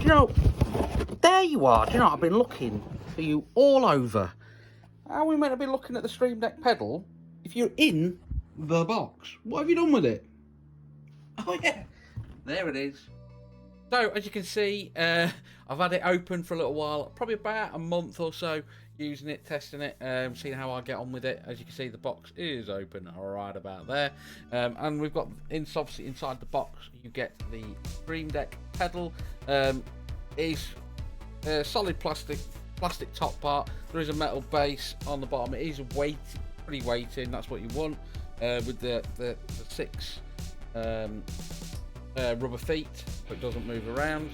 you know, there you are. Do you know, I've been looking for you all over. How are we meant to be looking at the StreamDeck Pedal if you're in the box? What have you done with it? Oh yeah, there it is. So as you can see, I've had it open for a little while, probably about a month or so, using it, testing it, seeing how I get on with it. As you can see, the box is open right about there, and we've got obviously inside the box you get the StreamDeck Pedal. Is a solid plastic top part. There is a metal base on the bottom. It is pretty weighted. That's what you want with the 6 rubber feet, so it doesn't move around.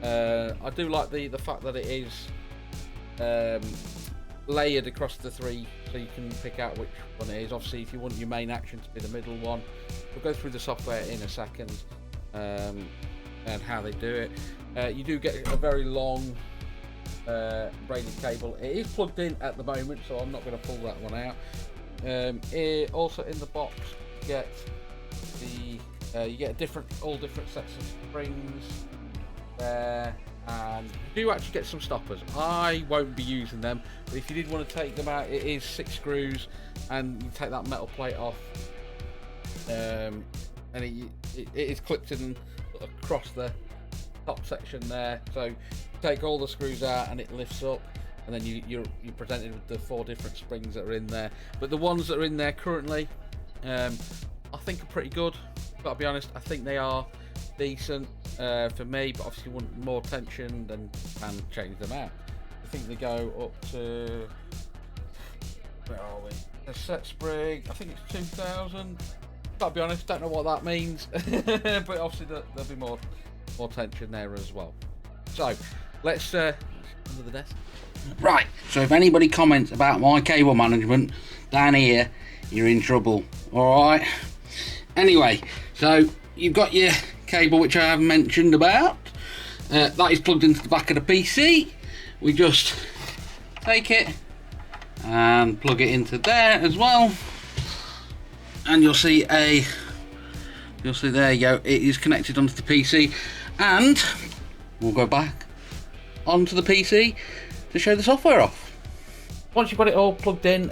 I do like the fact that it is layered across the 3, so you can pick out which one it is. Obviously, if you want your main action to be the middle one, we'll go through the software in a second and how they do it. You do get a very long braided cable. It is plugged in at the moment, so I'm not going to pull that one out. Also in the box you get you get all different sets of springs there, and you do actually get some stoppers. I won't be using them, but if you did want to take them out, it is 6 screws, and you take that metal plate off, and it is clipped in across the top section there. So take all the screws out and it lifts up, and then you're presented with the 4 different springs that are in there. But the ones that are in there currently, I think are pretty good. Gotta be honest, I think they are decent for me, but obviously you want more tension, then you can change them out. I think they go up to, where are we? A set spring, I think it's 2000. Gotta be honest, don't know what that means, but obviously there'll be more tension there as well. So let's under the desk. Right, so if anybody comments about my cable management down here, you're in trouble. Alright, anyway, so you've got your cable, which I haven't mentioned about. That is plugged into the back of the PC. We just take it and plug it into there as well, and you'll see there you go, it is connected onto the PC, and we'll go back onto the PC to show the software off. Once you've got it all plugged in,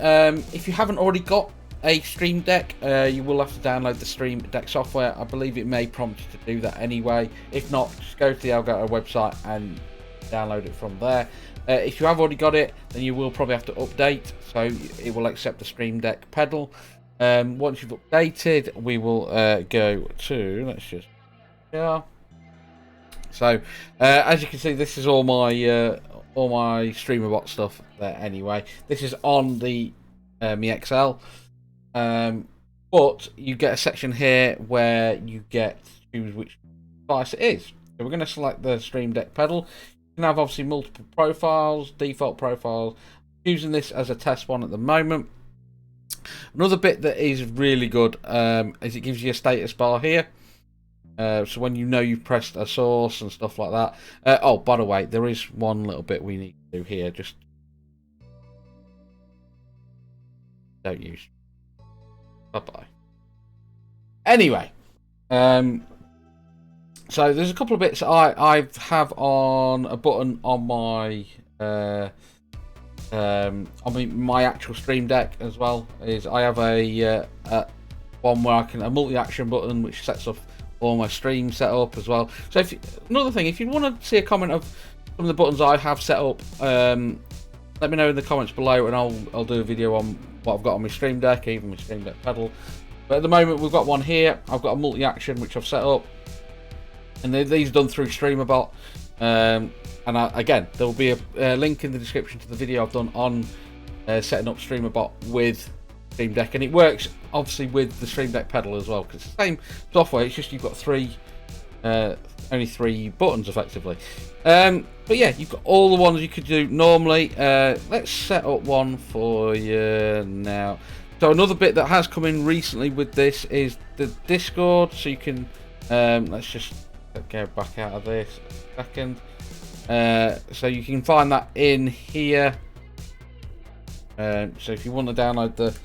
if you haven't already got a StreamDeck, you will have to download the StreamDeck software. I believe it may prompt you to do that anyway. If not, just go to the Elgato website and download it from there. If you have already got it, then you will probably have to update, so it will accept the StreamDeck Pedal. Once you've updated, we will go to, let's just, yeah. So as you can see, this is all my StreamerBot stuff there anyway. This is on the Mi XL, but you get a section here where you get to choose which device it is. So we're going to select the StreamDeck Pedal. You can have obviously multiple profiles, default profiles. I'm using this as a test one at the moment. Another bit that is really good is it gives you a status bar here. So when you know you've pressed a source and stuff like that. Oh, by the way, there is one little bit we need to do here. Just don't use. Bye-bye. Anyway, so there's a couple of bits I have on a button on my my actual StreamDeck as well. Is I have a one where I can a multi-action button which sets off all my stream set up as well. So another thing, if you want to see a comment of some of the buttons I have set up, let me know in the comments below, and I'll do a video on what I've got on my StreamDeck, even my StreamDeck Pedal. But at the moment we've got one here. I've got a multi-action which I've set up, and these are done through StreamerBot. And again, there will be a link in the description to the video I've done on setting up StreamerBot with StreamDeck, and it works obviously with the StreamDeck Pedal as well, because it's the same software. It's just you've got only 3 buttons effectively. But yeah, you've got all the ones you could do normally. Let's set up one for you now. So another bit that has come in recently with this is the Discord. So you can let's just go back out of this a second. So you can find that in here. So if you want to download the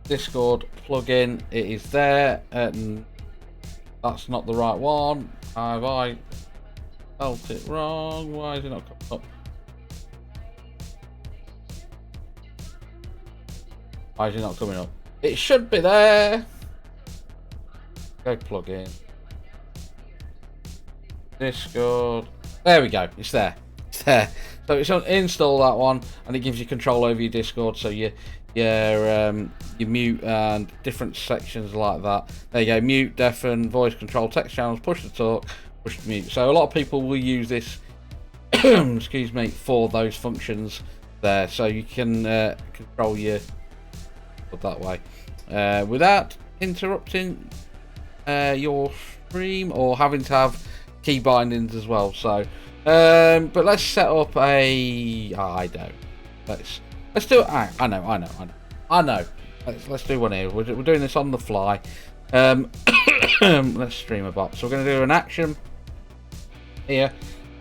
Discord plugin, it is there. That's not the right one. spelt it wrong. Why is it not coming up? Why is it not coming up? It should be there. Go plug in. Discord. There we go. It's there. It's there. So it's install that one, and it gives you control over your Discord. So your mute and different sections like that. There you go. Mute, deafen, voice control, text channels, push to talk, push to mute. So a lot of people will use this. Excuse me, for those functions there. So you can control your that way without interrupting your stream or having to have key bindings as well. So but let's set up a I don't let's do it. I know let's do one here. We're doing this on the fly. Let's stream a bot. So we're going to do an action here.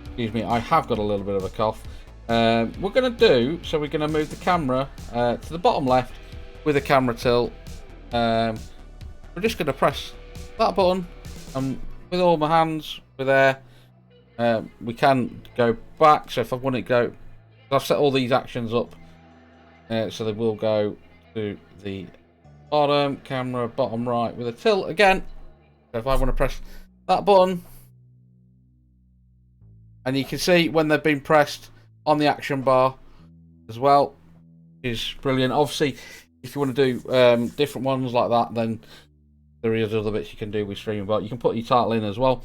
Excuse me, I have got a little bit of a cough. We're going to move the camera to the bottom left with a camera tilt. We're just going to press that button, and with all my hands, we're there. We can go back, so if I want to go, I've set all these actions up, so they will go to the bottom, camera, bottom right with a tilt again. So if I want to press that button, and you can see when they've been pressed on the action bar as well, is brilliant. Obviously, if you want to do different ones like that, then there is other bits you can do with StreamDeck. You can put your title in as well,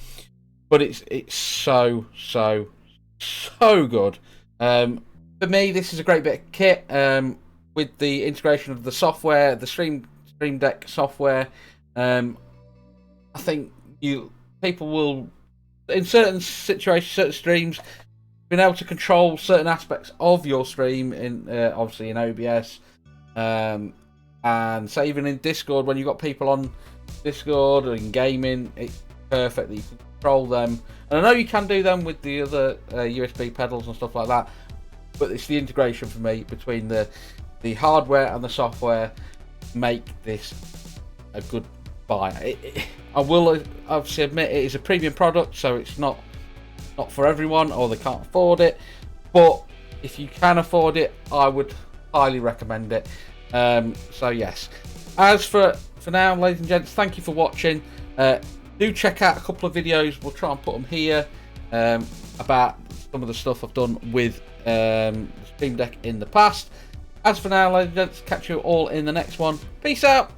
but it's so good. For me, this is a great bit of kit with the integration of the software, the StreamDeck software. I think people will, in certain situations, certain streams, being able to control certain aspects of your stream in obviously in OBS, and so even in Discord, when you've got people on Discord and gaming, it's perfect that you can control them. And I know you can do them with the other USB pedals and stuff like that, but it's the integration for me between the hardware and the software make this a good buy. I will obviously admit it is a premium product, so it's not for everyone, or they can't afford it, but if you can afford it, I would highly recommend it. So yes, as for now, ladies and gents, thank you for watching. Do check out a couple of videos, we'll try and put them here, about some of the stuff I've done with the StreamDeck in the past. As for now, ladies and gents, catch you all in the next one. Peace out.